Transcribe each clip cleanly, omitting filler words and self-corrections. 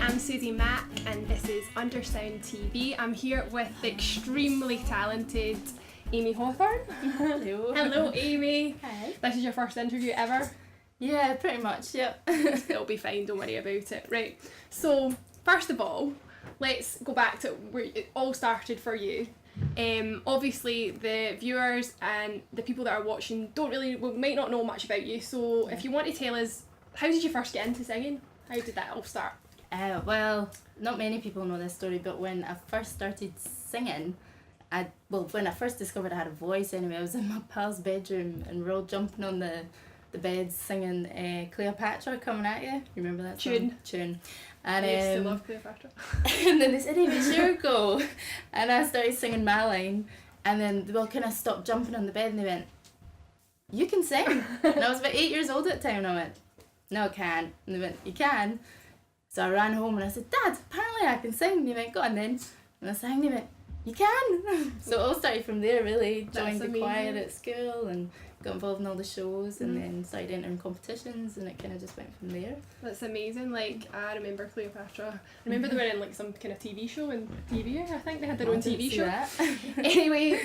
I'm Suzie Mac and this is Undersound TV. I'm here with the extremely talented Amy Hawthorn. Hello. Hello Amy. Hi. This is your first interview ever? Yeah, pretty much, yep. It'll be fine, don't worry about it. Right, so first of all, let's go back to where it all started for you. Obviously the viewers and the people that are watching might not know much about you, so if you want to tell us, how did you first get into singing? How did that all start? Well, not many people know this story, but when I first started singing, when I first discovered I had a voice anyway, I was in my pal's bedroom and we're all jumping on the bed singing Cleopatra Coming At You. You remember that song? Tune. And, I used to love Cleopatra. And then they said, Amy, sure, go. And I started singing my line, and then they all kind of stopped jumping on the bed and they went, you can sing. And I was about 8 years old at the time, and I went, no, I can't. And they went, you can. So I ran home and I said, Dad, apparently I can sing. And they went, go on then. And I sang, and they went, you can. So it all started from there, really. Joined the choir at school and got involved in all the shows, and then started entering competitions, and it kind of just went from there. That's amazing. Like, I remember Cleopatra. I remember they were in like some kind of TV show in TV. I think they had their own TV show. Anyway,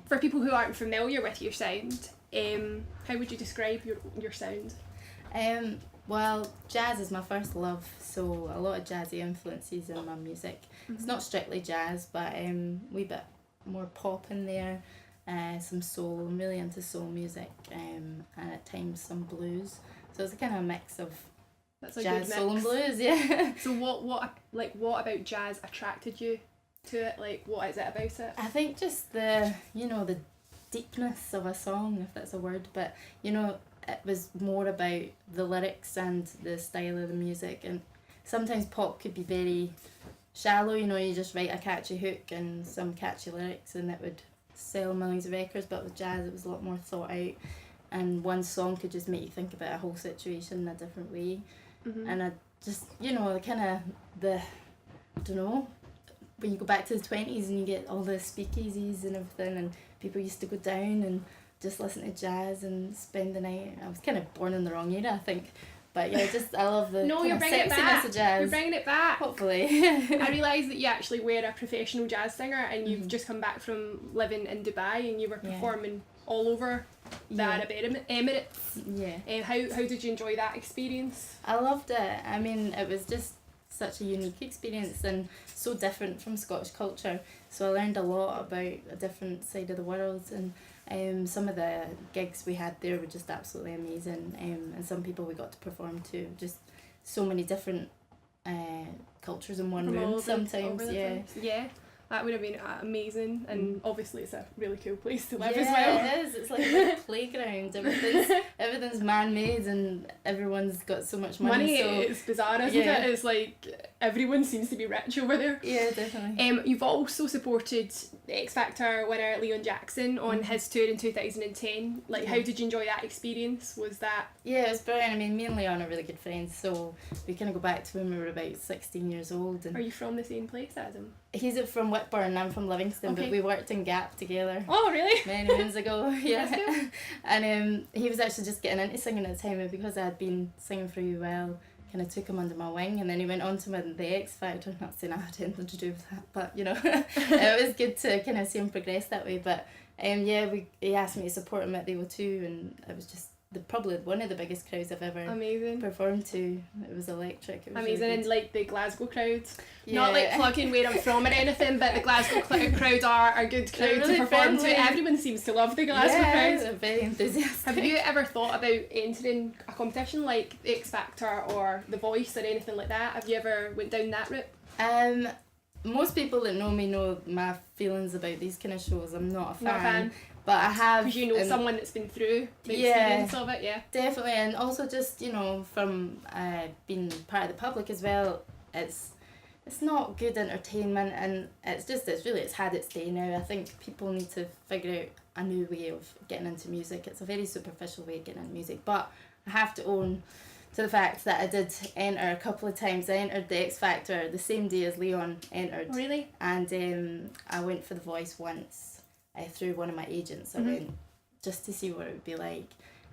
for people who aren't familiar with your sound, how would you describe your sound? Well, jazz is my first love, so a lot of jazzy influences in my music. It's not strictly jazz, but a wee bit more pop in there, some soul. I'm really into soul music, and at times some blues. So it's a kind of mix of jazz, soul and blues, yeah. So what about jazz attracted you to it? Like, what is it about it? I think just the deepness of a song, if that's a word, but it was more about the lyrics and the style of the music. And sometimes pop could be very shallow, you just write a catchy hook and some catchy lyrics and it would sell millions of records. But with jazz it was a lot more thought out, and one song could just make you think about a whole situation in a different way. And I just I don't know, when you go back to the 20s and you get all the speakeasies and everything, and people used to go down and just listen to jazz and spend the night. I was kind of born in the wrong era, I think. But yeah, I love the sexiness of jazz. You're bringing it back. Hopefully. I realise that you actually were a professional jazz singer, and you've just come back from living in Dubai, and you were performing all over the Arab Emirates. Yeah. How did you enjoy that experience? I loved it. I mean, it was just such a unique experience and so different from Scottish culture. So I learned a lot about a different side of the world, and some of the gigs we had there were just absolutely amazing, and some people we got to perform to, just so many different cultures in one room sometimes. Yeah, that would have been amazing, and obviously it's a really cool place to live as well. Yeah, it is. It's like a playground. Everything's man-made and everyone's got so much money. It's bizarre, isn't it? It's like everyone seems to be rich over there. Yeah, definitely. You've also supported the X Factor winner Leon Jackson on his tour in 2010. Like, how did you enjoy that experience? Was that... Yeah, it was brilliant. I mean, me and Leon are really good friends, so we kind of go back to when we were about 16 years old. And are you from the same place as him? He's from Whitburn and I'm from Livingston, but we worked in Gap together. Oh, really? Many moons ago, yeah. That's cool. And he was actually just getting into singing at the time, and because I had been singing for you well, kind of took him under my wing, and then he went on to win the X Factor. Not saying I had anything to do with that, but it was good to kind of see him progress that way. But he asked me to support him at the O2, and it was just probably one of the biggest crowds I've ever performed to. It was electric. It was amazing. really And like the Glasgow crowd, yeah. Not like plugging where I'm from or anything, but the Glasgow crowd are a good crowd really to perform to. Everyone seems to love the Glasgow crowd. They're very enthusiastic. Have you ever thought about entering a competition like the X Factor or The Voice or anything like that? Have you ever went down that route? Most people that know me know my feelings about these kind of shows. I'm not a fan. But I have... Because someone that's been through the experience of it, definitely. And also just, from being part of the public as well, it's not good entertainment, and it's had its day now. I think people need to figure out a new way of getting into music. It's a very superficial way of getting into music, but I have to own to the fact that I did enter a couple of times. I entered the X Factor the same day as Leon entered. Really? And I went for The Voice once. Through one of my agents. I went just to see what it would be like,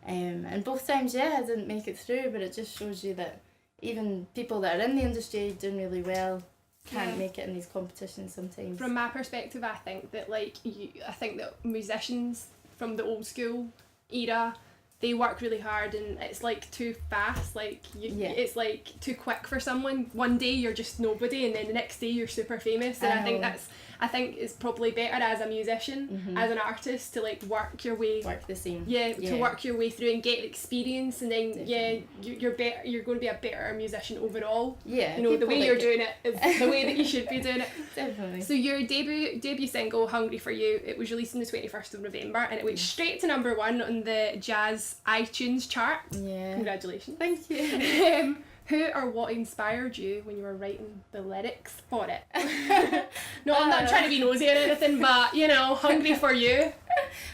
and both times I didn't make it through, but it just shows you that even people that are in the industry doing really well can't Yeah. make it in these competitions sometimes. From my perspective, I think that I think that musicians from the old school era, they work really hard, and it's like too fast. Like it's like too quick for someone. One day you're just nobody, and then the next day you're super famous. And I think it's probably better as a musician, as an artist, to like work your way. Work the scene. Yeah, to work your way through and get experience, and then you're better. You're going to be a better musician overall. Yeah. You know, the way you're doing it is the way that you should be doing it. Definitely. So your debut single, Hungry for You, it was released on the 21st of November, and it went straight to number 1 on the jazz iTunes chart. Yeah. Congratulations. Thank you. Who or what inspired you when you were writing the lyrics for it? No, I'm not trying to be nosy or anything, but you know, Hungry for You.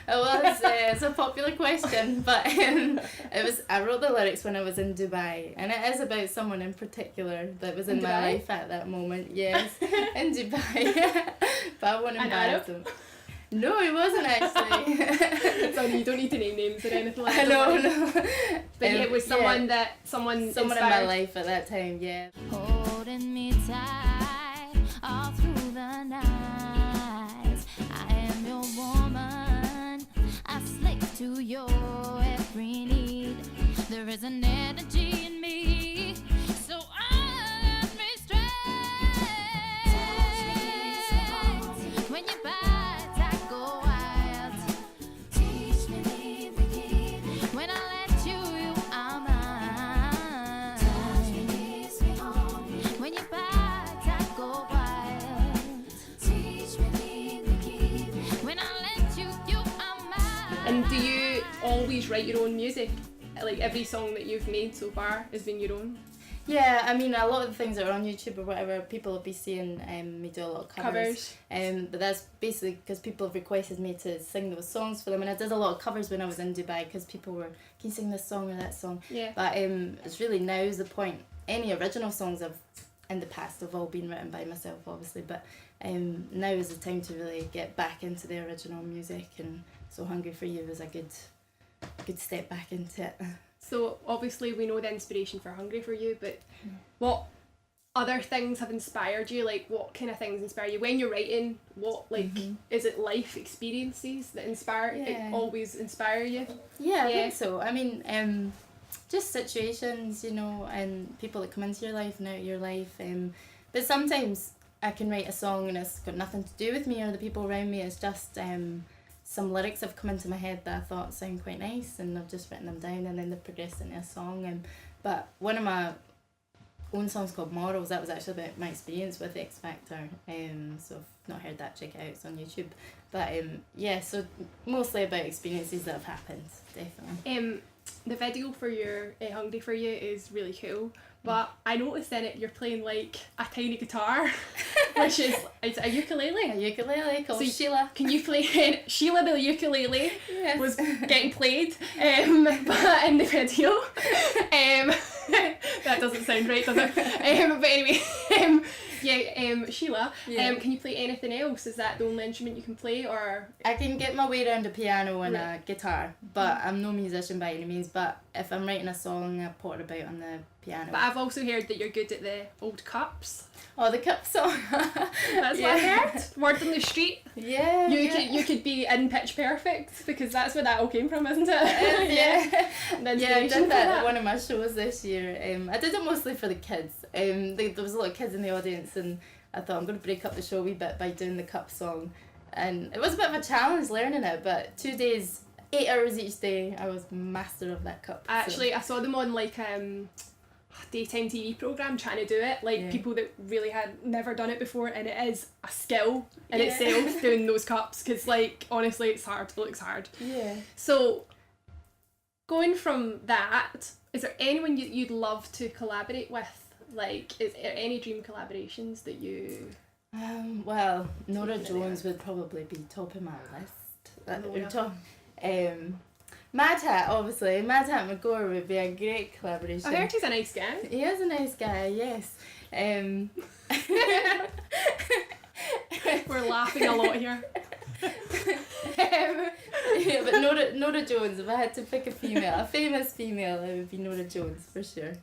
It's a popular question, but I wrote the lyrics when I was in Dubai, and it is about someone in particular that was in my life at that moment. Yes, in Dubai. But I won't embarrass them. No, it wasn't actually. Sorry, you don't need to name names or anything like that. No. But it was someone someone in my life at that time. Yeah. Holding me tight all through the night. I am your woman. I slave to your every need. There is an energy in me, so I'm restrained. When you bite, I go wild. Teach me the key. When I let you, you are mine. Touch me, sweet home. When you bite, I go wild. Teach me the key. When I let you, you are mine. And do you always write your own music? Like every song that you've made so far has been your own? Yeah, I mean, a lot of the things that are on YouTube or whatever, people will be seeing me do a lot of covers. But that's basically because people have requested me to sing those songs for them, and I did a lot of covers when I was in Dubai because people were, can you sing this song or that song? Yeah. But it's really now's the point. Any original songs in the past have all been written by myself, obviously, but now is the time to really get back into the original music, and so Hungry for You was a good step back into it. So obviously we know the inspiration for Hungry for You, but what other things have inspired you? Like what kind of things inspire you when you're writing? What is it life experiences that always inspire you? Yeah, I think so. I mean, just situations, you know, and people that come into your life and out of your life. But sometimes I can write a song and it's got nothing to do with me or the people around me. It's just some lyrics have come into my head that I thought sound quite nice, and I've just written them down, and then they've progressed into a song. But one of my own songs called Morals, that was actually about my experience with X Factor. So if not heard that, check it out, it's on YouTube. But so mostly about experiences that have happened, definitely. The video for your Hungry for You is really cool, but I noticed in it you're playing like a tiny guitar, which is it's a ukulele. A ukulele called Sheila. Can you play Sheila the ukulele? Yes. Was getting played, but in the video, that doesn't sound right, does it? But anyway, Sheila, can you play anything else? Is that the only instrument you can play, or? I can get my way around a piano and a guitar, but I'm no musician by any means. But if I'm writing a song, I put it about on the piano. But I've also heard that you're good at the old cups. Oh, the cup song. That's what I heard. Word on the street. Yeah. You could be in Pitch Perfect, because that's where that all came from, isn't it? Yeah. Yeah, I did that at one of of my shows this year. I did it mostly for the kids. There was a lot of kids in the audience, and I thought I'm going to break up the show a wee bit by doing the cup song. And it was a bit of a challenge learning it, but 2 days, 8 hours each day, I was master of that cup. Actually, I saw them on like daytime TV programme trying to do it, like people that really had never done it before, and it is a skill in itself doing those cups, because like honestly it's hard, it looks hard. Yeah. So going from that, is there anyone you'd love to collaborate with? Like, is there any dream collaborations that you... Well, Norah Jones would probably be top of my list. Mad Hat, obviously. Mad Hat McGore would be a great collaboration. I heard he's a nice guy. He is a nice guy, yes. We're laughing a lot here. But Norah Jones, if I had to pick a female, a famous female, it would be Norah Jones, for sure.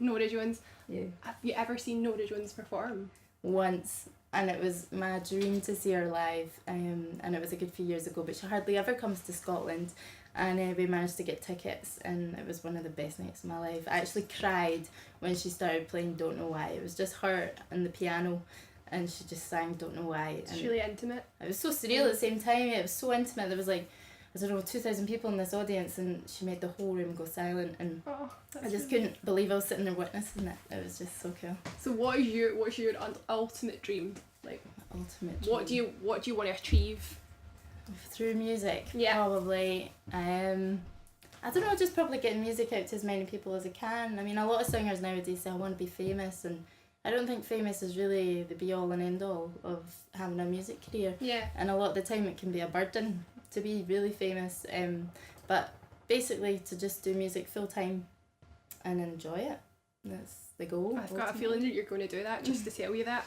Norah Jones. Yeah. Have you ever seen Norah Jones perform? Once, and it was my dream to see her live, and it was a good few years ago, but she hardly ever comes to Scotland, and we managed to get tickets, and it was one of the best nights of my life. I actually cried when she started playing Don't Know Why. It was just her and the piano, and she just sang Don't Know Why. It's and really intimate. it was so surreal at the same time. It was so intimate. There was like, I don't know, 2,000 people in this audience, and she made the whole room go silent, and Oh, that's I just really- couldn't believe I was sitting there witnessing it. It was just so cool. So what's your ultimate dream? Like, Ultimate what do dream. you want to achieve? Through music? Yeah. Probably. I don't know, just probably getting music out to as many people as I can. I mean, a lot of singers nowadays say I want to be famous, and I don't think famous is really the be all and end all of having a music career. Yeah. And a lot of the time it can be a burden to be really famous. But basically to just do music full time and enjoy it. That's the goal. I've got a ultimately. feeling that you're going to do that, just to tell you that.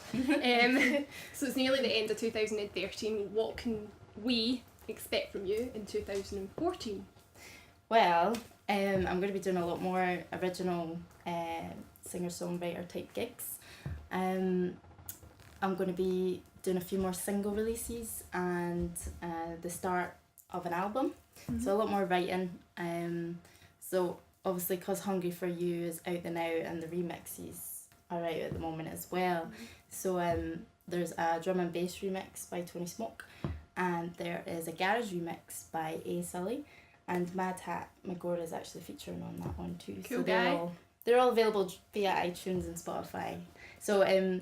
So it's nearly the end of 2013. What can we expect from you in 2014? Well, I'm going to be doing a lot more original singer-songwriter type gigs. I'm going to be doing a few more single releases and the start of an album. So a lot more writing. So obviously, because Hungry For You is out the now and the remixes are out at the moment as well. So there's a drum and bass remix by Toni Smoke, and there is a garage remix by A. Sully, and Mad Hat McGore is actually featuring on that one too. Cool so guy. they're all available via iTunes and Spotify. So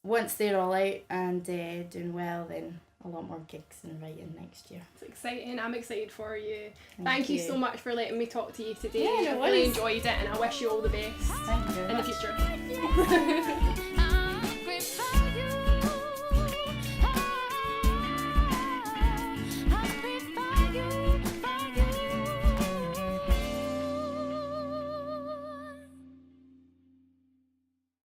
once they're all out and doing well, then a lot more gigs and writing next year. It's exciting. I'm excited for you. Thank you so much for letting me talk to you today. Yeah, no I really worries. enjoyed it, and I wish you all the best Thank you very in the much. future.